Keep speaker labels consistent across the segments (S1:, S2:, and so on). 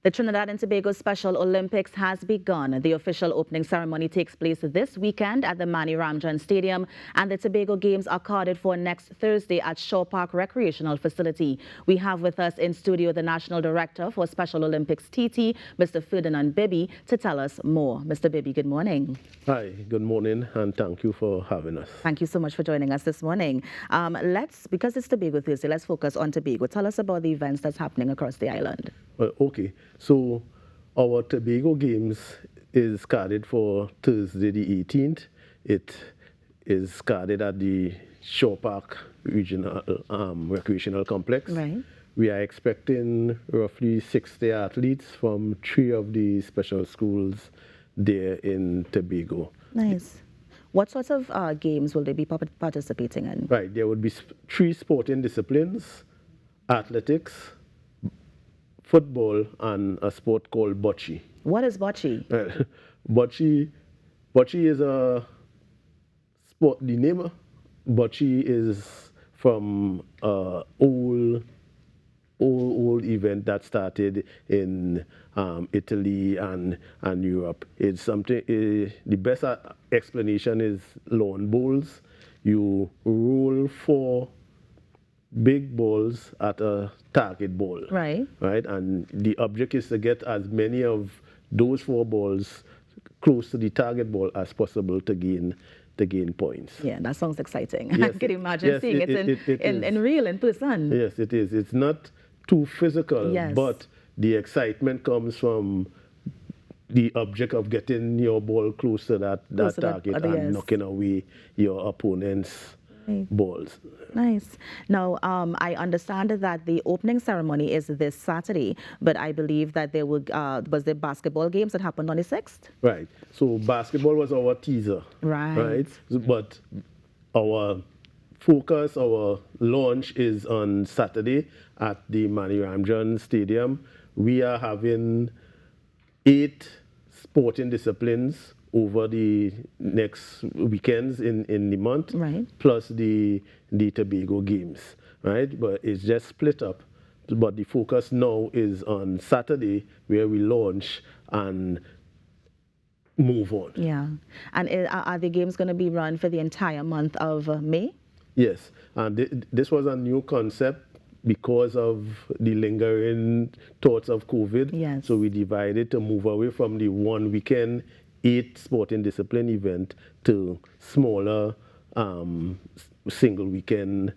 S1: The Trinidad and Tobago Special Olympics has begun. The official opening ceremony takes place this weekend at the Mani Ramjan Stadium, and the Tobago Games are carded for next Thursday at Shaw Park Recreational Facility. We have with us in studio the National Director for Special Olympics TT, Mr. Ferdinand Bibby, to tell us more. Mr. Bibby, good morning.
S2: Hi, good morning, and thank you for having us.
S1: Thank you so much for joining us this morning. Because it's Tobago Thursday, let's focus on Tobago. Tell us about the events that's happening across the island.
S2: Okay, so our Tobago Games is carded for Thursday the 18th. It is carded at the Shaw Park Regional Recreational Complex.
S1: Right.
S2: We are expecting roughly 60 athletes from 3 of the special schools there in Tobago.
S1: Nice. What sorts of games will they be participating in?
S2: Right, there would be 3 sporting disciplines: athletics, football, and a sport called bocce.
S1: What is bocce?
S2: Bocce is a sport. The name bocce is from an old event that started in Italy and Europe. It's something. The best explanation is lawn bowls. You roll 4 big balls at a target ball.
S1: Right.
S2: Right, and the object is to get as many of those 4 balls close to the target ball as possible to gain points.
S1: Yeah, that sounds exciting.
S2: Yes,
S1: I can imagine seeing it in real, in person.
S2: Yes, it is. It's not too physical,
S1: Yes.
S2: but the excitement comes from the object of getting your ball close to that target and
S1: yes.
S2: knocking away your opponent's balls.
S1: Nice. Now, I understand that the opening ceremony is this Saturday, but I believe that there was the basketball games that happened on the 6th?
S2: Right. So basketball was our teaser.
S1: Right.
S2: But our focus, our launch is on Saturday at the Mani Ramjan Stadium. We are having 8 sporting disciplines over the next weekends in the month,
S1: Right.
S2: plus the Tobago Games, right? But it's just split up. But the focus now is on Saturday, where we launch and move on.
S1: Yeah. And are the games going to be run for the entire month of May?
S2: Yes, and this was a new concept because of the lingering thoughts of COVID.
S1: Yes.
S2: So we divided to move away from the 1 weekend 8 sporting discipline event to smaller single weekend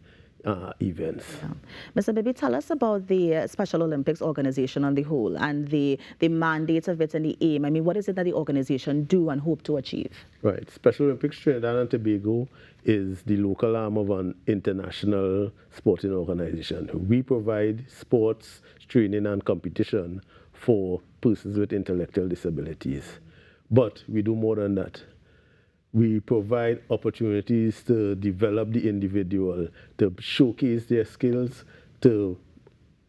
S2: events.
S1: Yeah. Mr. Bibby, tell us about the Special Olympics organization on the whole and the mandate of it and the aim. I mean, what is it that the organization do and hope to achieve?
S2: Right. Special Olympics Trinidad and Tobago is the local arm of an international sporting organization. We provide sports, training, and competition for persons with intellectual disabilities. But we do more than that. We provide opportunities to develop the individual, to showcase their skills, to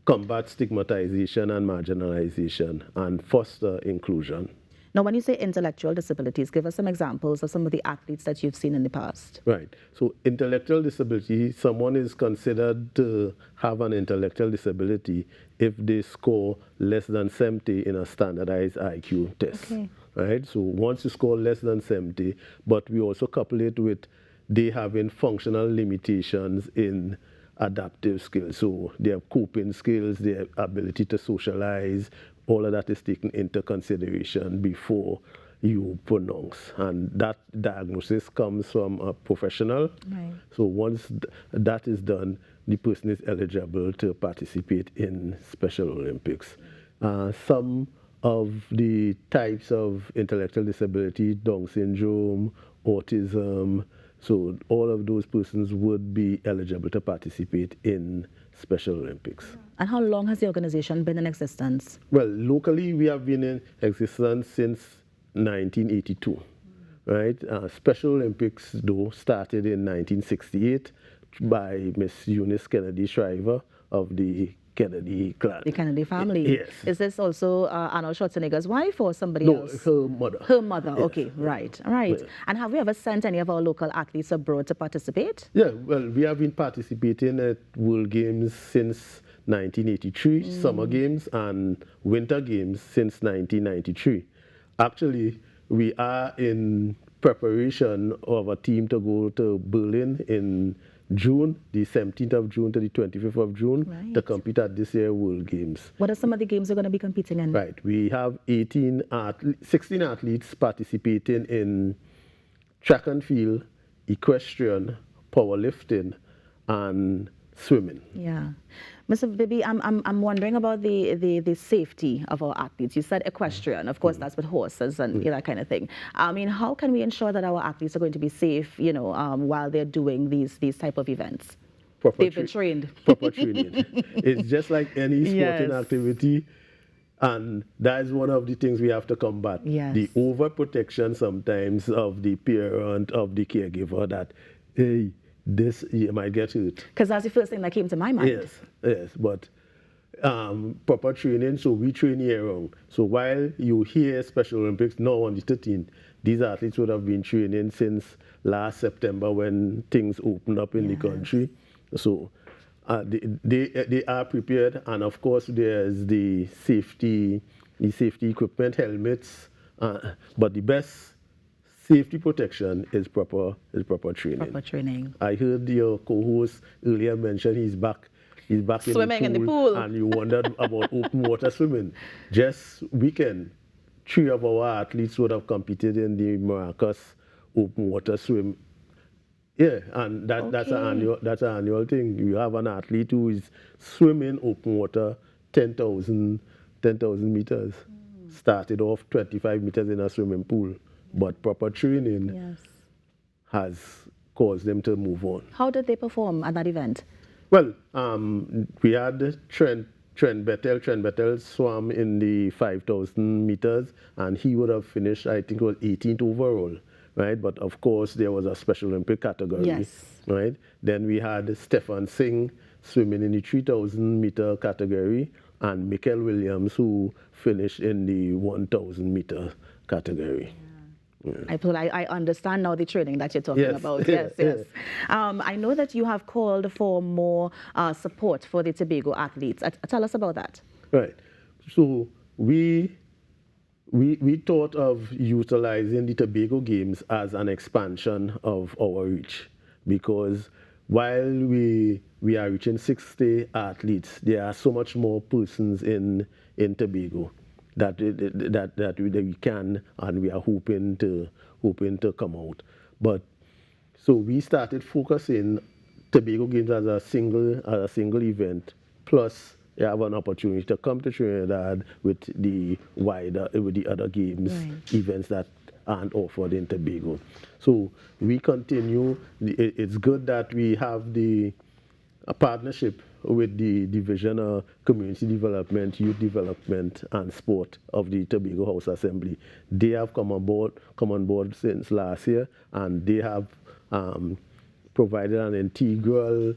S2: combat stigmatization and marginalization, and foster inclusion.
S1: Now, when you say intellectual disabilities, give us some examples of some of the athletes that you've seen in the past.
S2: Right. So intellectual disability, someone is considered to have an intellectual disability if they score less than 70 in a standardized IQ test.
S1: Okay.
S2: Right? So once you score less than 70, but we also couple it with they having functional limitations in adaptive skills. So their coping skills, their ability to socialize, all of that is taken into consideration before you pronounce. And that diagnosis comes from a professional.
S1: Right.
S2: So once that is done, the person is eligible to participate in Special Olympics. Some of the types of intellectual disability, Down syndrome, autism, so all of those persons would be eligible to participate in Special Olympics.
S1: And how long has the organization been in existence?
S2: Well, locally we have been in existence since 1982, right? Special Olympics, though, started in 1968 by Miss Eunice Kennedy Shriver of the Kennedy clan.
S1: The Kennedy family.
S2: Yes.
S1: Is this also Arnold Schwarzenegger's wife or somebody
S2: No,
S1: else?
S2: her mother.
S1: Her mother.
S2: Yes.
S1: Okay, right, right.
S2: Yeah.
S1: And have we ever sent any of our local athletes abroad to participate?
S2: Yeah, well, we have been participating at World Games since 1983, Summer Games and Winter Games since 1993. Actually, we are in preparation of a team to go to Berlin in June, the 17th of June to the 25th of June, to
S1: Right.
S2: compete at this year's World Games.
S1: What are some of the games you're going to be competing in?
S2: Right. We have 16 athletes participating in track and field, equestrian, powerlifting, and swimming.
S1: Yeah. Mr. Bibby, I'm wondering about the safety of our athletes. You said equestrian. Of course, that's with horses and that kind of thing. I mean, how can we ensure that our athletes are going to be safe, while they're doing these type of events? They've been trained.
S2: Proper training. It's just like any sporting
S1: Yes.
S2: activity, and that is one of the things we have to combat.
S1: Yes.
S2: The overprotection sometimes of the parent, of the caregiver, that, hey, this, you might get hurt.
S1: Because that's the first thing that came to my mind.
S2: Yes, but proper training, so we train year round. So while you hear Special Olympics now on the 13th, these athletes would have been training since last September when things opened up in the country. So they are prepared, and of course there's the safety equipment, helmets, but the best safety protection is proper training.
S1: Proper training.
S2: I heard your co-host earlier mention he's back
S1: Swimming
S2: in the pool, and you wondered about open water swimming. Just weekend, 3 of our athletes would have competed in the Maracas open water swim. Yeah, and that's an annual thing. You have an athlete who is swimming open water 10,000 meters. Started off 25 meters in a swimming pool, but proper training has caused them to move on.
S1: How did they perform at that event?
S2: Well, we had Trent Bettel swam in the 5,000 meters, and he would have finished, I think it was 18th overall, right? But of course, there was a Special Olympic category, right? Then we had Stefan Singh swimming in the 3,000 meter category, and Michael Williams, who finished in the 1,000 meter category.
S1: I understand now the training that you're talking about. Yes. I know that you have called for more support for the Tobago athletes. Tell us about that.
S2: Right. So we thought of utilizing the Tobago Games as an expansion of our reach, because while we are reaching 60 athletes, there are so much more persons in Tobago that we can, and we are hoping to come out. But so we started focusing Tobago Games as a single event. Plus, you have an opportunity to come to Trinidad with the other games events that aren't offered in Tobago. So we continue. It's good that we have a partnership with the Division of Community Development, Youth Development and Sport of the Tobago House Assembly. They have come on board since last year, and they have provided an integral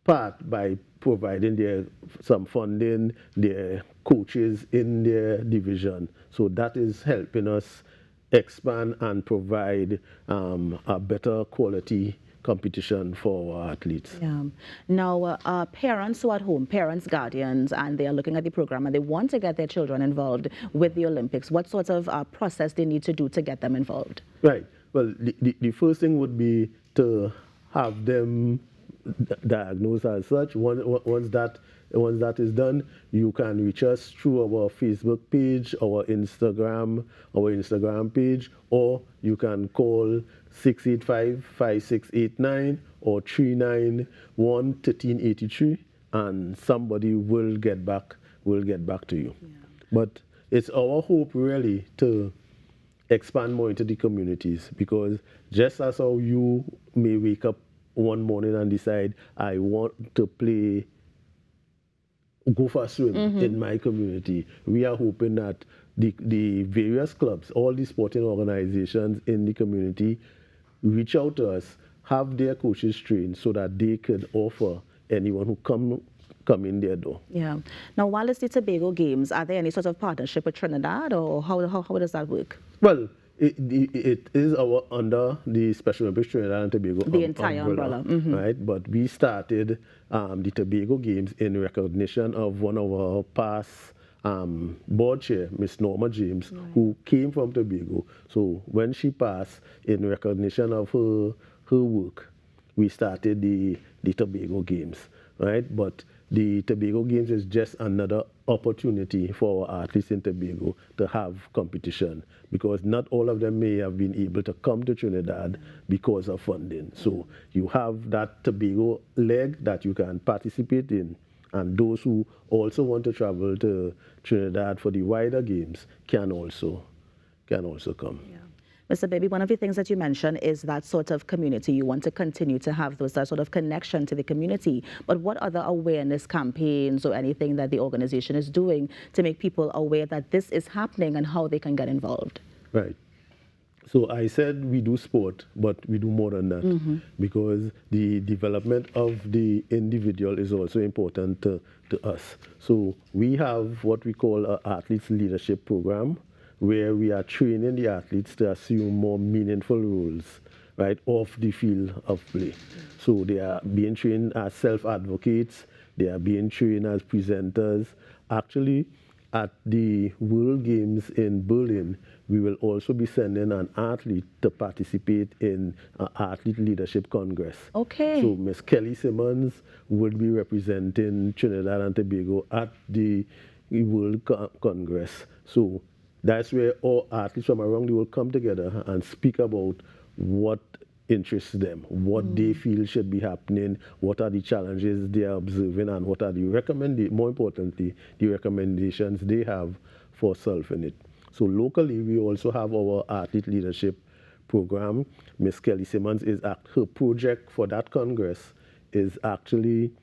S2: part by providing some funding, their coaches in their division. So that is helping us expand and provide a better quality competition for our athletes.
S1: Yeah. Now, parents who are at home, parents, guardians, and they are looking at the program and they want to get their children involved with the Olympics, what sort of process they need to do to get them involved?
S2: Right. Well, the first thing would be to have them diagnosed as such. Once that is done, you can reach us through our Facebook page, our Instagram page, or you can call 685-5689 or 391-1383, and somebody will get back to you. Yeah. But it's our hope really to expand more into the communities, because just as how you may wake up one morning and decide, I want to go for a swim in my community, we are hoping that the various clubs, all the sporting organizations in the community reach out to us, have their coaches trained so that they could offer anyone who come in their door.
S1: Yeah. Now, while it's the Tobago Games, are there any sort of partnership with Trinidad, or how does that work?
S2: Well, It is under the Special Olympics Trinidad and Tobago
S1: The entire umbrella.
S2: Right? But we started the Tobago Games in recognition of one of our past board chair, Miss Norma James, who came from Tobago. So when she passed, in recognition of her work, we started the Tobago Games, right? But the Tobago Games is just another opportunity for our athletes in Tobago to have competition, because not all of them may have been able to come to Trinidad because of funding. So you have that Tobago leg that you can participate in, and those who also want to travel to Trinidad for the wider games can also come.
S1: Yeah. Mr. Bibby, one of the things that you mentioned is that sort of community. You want to continue to have that sort of connection to the community. But what other awareness campaigns or anything that the organization is doing to make people aware that this is happening and how they can get involved?
S2: Right. So I said we do sport, but we do more than that, because the development of the individual is also important to us. So we have what we call an athletes leadership program, where we are training the athletes to assume more meaningful roles, right, off the field of play. So they are being trained as self-advocates, they are being trained as presenters. Actually, at the World Games in Berlin, we will also be sending an athlete to participate in an Athlete Leadership Congress.
S1: Okay.
S2: So Ms. Kelly Simmons will be representing Trinidad and Tobago at the World Congress. So that's where all athletes from around the world come together and speak about what interests them, what they feel should be happening, what are the challenges they are observing, and what are the more importantly, the recommendations they have for solving it. So locally, we also have our athlete leadership program. Ms. Kelly Simmons her project for that Congress is actually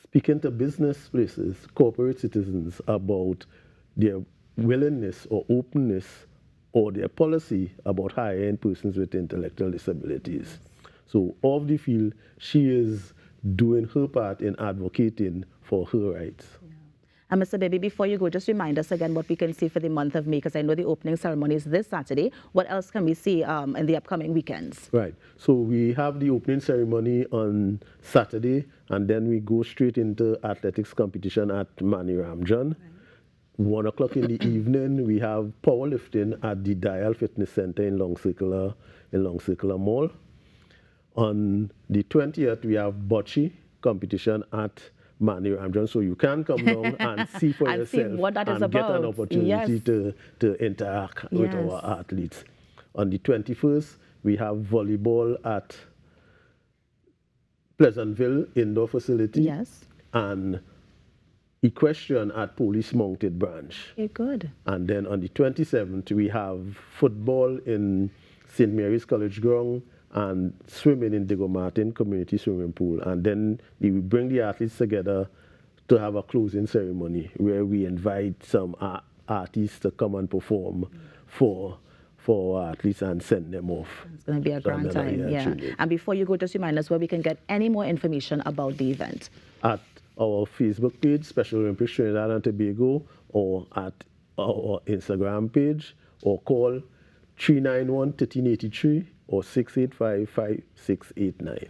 S2: speaking to business places, corporate citizens, about their willingness or openness or their policy about hiring persons with intellectual disabilities. So off the field, she is doing her part in advocating for her rights.
S1: And Mr. Bibby, before you go, just remind us again what we can see for the month of May, because I know the opening ceremony is this Saturday. What else can we see in the upcoming weekends?
S2: Right. So we have the opening ceremony on Saturday, and then we go straight into athletics competition at Mani Ramjan. 1 o'clock in the evening, we have powerlifting at the Dial Fitness Center in Long Circular Mall. On the 20th, we have bocce competition at Mani Ramjan, so you can come down and see for yourself
S1: see what that is
S2: and get
S1: about.
S2: an opportunity to interact with our athletes. On the 21st, we have volleyball at Pleasantville Indoor Facility.
S1: Yes.
S2: And equestrian at Police Mounted Branch.
S1: Okay, good.
S2: And then on the 27th, we have football in St. Mary's College Ground and swimming in Diego Martin Community Swimming Pool. And then we bring the athletes together to have a closing ceremony where we invite some artists to come and perform for athletes and send them off.
S1: It's going to be a grand time, yeah. And before you go, just remind us where we can get any more information about the event. At
S2: our Facebook page, Special Olympics Trinidad and Tobago, or at our Instagram page, or call 391-1383 or 685-5689.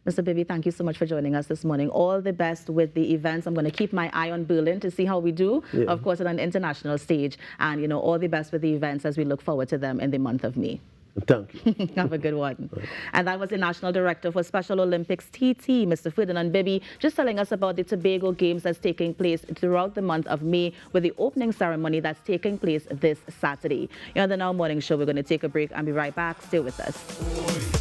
S1: Mr. Bibby, thank you so much for joining us this morning. All the best with the events. I'm going to keep my eye on Berlin to see how we do, of course, on an international stage. And, you know, all the best with the events as we look forward to them in the month of May.
S2: Thank you.
S1: Have a good one. And that was the National Director for Special Olympics, TT, Mr. Ferdinand Bibby, just telling us about the Tobago Games that's taking place throughout the month of May, with the opening ceremony that's taking place this Saturday. You're on the Now Morning Show. We're going to take a break and be right back. Stay with us.